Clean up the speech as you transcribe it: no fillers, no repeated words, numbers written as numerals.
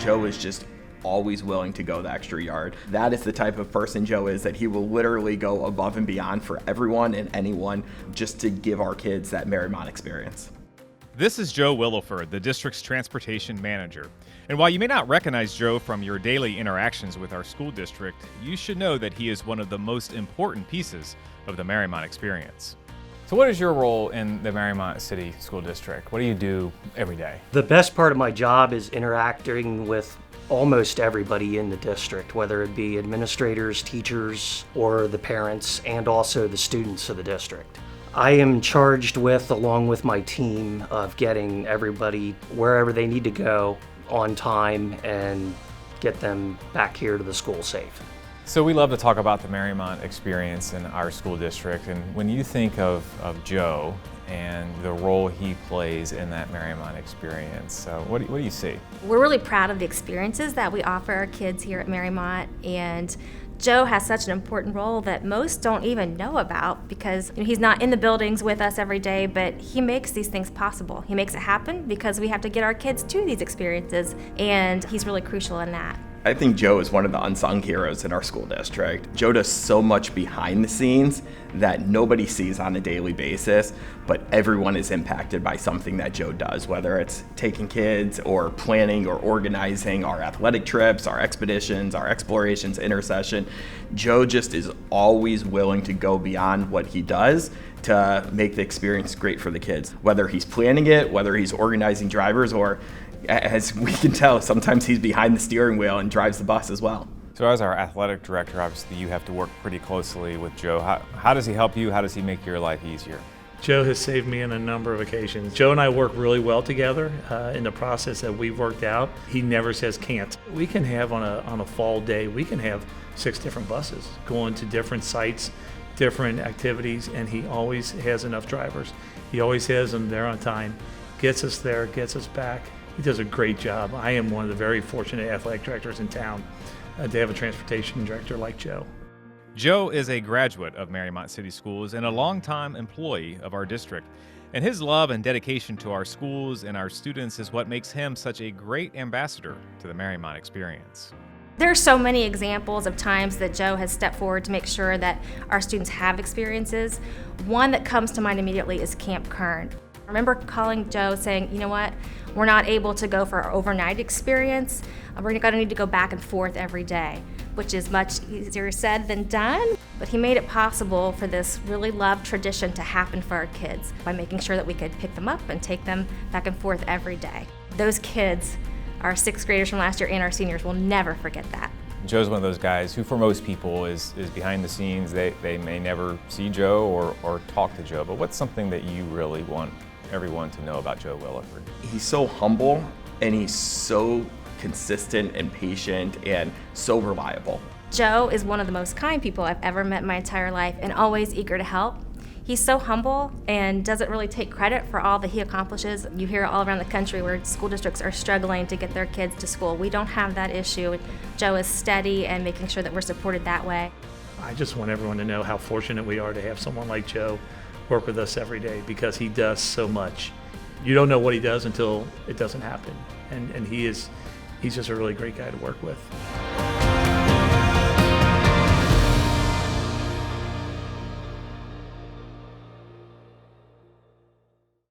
Joe is just always willing to go the extra yard. That is the type of person Joe is, that he will literally go above and beyond for everyone and anyone just to give our kids that Mariemont experience. This is Joe Williford, the district's transportation manager. And while you may not recognize Joe from your daily interactions with our school district, you should know that he is one of the most important pieces of the Mariemont Experience. So what is your role in the Mariemont City School District? What do you do every day? The best part of my job is interacting with almost everybody in the district, whether it be administrators, teachers, or the parents, and also the students of the district. I am charged with, along with my team, of getting everybody wherever they need to go on time and get them back here to the school safe. So we love to talk about the Mariemont Experience in our school district, and when you think of Joe and the role he plays in that Mariemont Experience, what do you see? We're really proud of the experiences that we offer our kids here at Mariemont, and Joe has such an important role that most don't even know about because he's not in the buildings with us every day, but he makes these things possible. He makes it happen because we have to get our kids to these experiences, and he's really crucial in that. I think Joe is one of the unsung heroes in our school district. Joe does so much behind the scenes that nobody sees on a daily basis, but everyone is impacted by something that Joe does, whether it's taking kids or planning or organizing our athletic trips, our expeditions, our explorations, intercession. Joe just is always willing to go beyond what he does to make the experience great for the kids, whether he's planning it, whether he's organizing drivers, or as we can tell, sometimes he's behind the steering wheel and drives the bus as well. So as our athletic director, obviously you have to work pretty closely with Joe. How does he help you? How does he make your life easier? Joe has saved me on a number of occasions. Joe and I work really well together in the process that we've worked out. He never says can't. We can have on a fall day, we can have 6 different buses going to different sites, different activities, and he always has enough drivers. He always has them there on time, gets us there, gets us back. He does a great job. I am one of the very fortunate athletic directors in town to have a transportation director like Joe. Joe is a graduate of Mariemont City Schools and a longtime employee of our district. And his love and dedication to our schools and our students is what makes him such a great ambassador to the Mariemont Experience. There are so many examples of times that Joe has stepped forward to make sure that our students have experiences. One that comes to mind immediately is Camp Kern. I remember calling Joe saying, you know what, we're not able to go for our overnight experience. We're going to need to go back and forth every day, which is much easier said than done. But he made it possible for this really loved tradition to happen for our kids by making sure that we could pick them up and take them back and forth every day. Those kids, our 6th graders from last year and our seniors, will never forget that. Joe's one of those guys who for most people is behind the scenes. They may never see Joe or talk to Joe, but what's something that you really want everyone to know about Joe Williford? He's so humble and he's so consistent and patient and so reliable. Joe is one of the most kind people I've ever met in my entire life and always eager to help. He's so humble and doesn't really take credit for all that he accomplishes. You hear all around the country where school districts are struggling to get their kids to school. We don't have that issue. Joe is steady and making sure that we're supported that way. I just want everyone to know how fortunate we are to have someone like Joe work with us every day because he does so much. You don't know what he does until it doesn't happen. And he's just a really great guy to work with.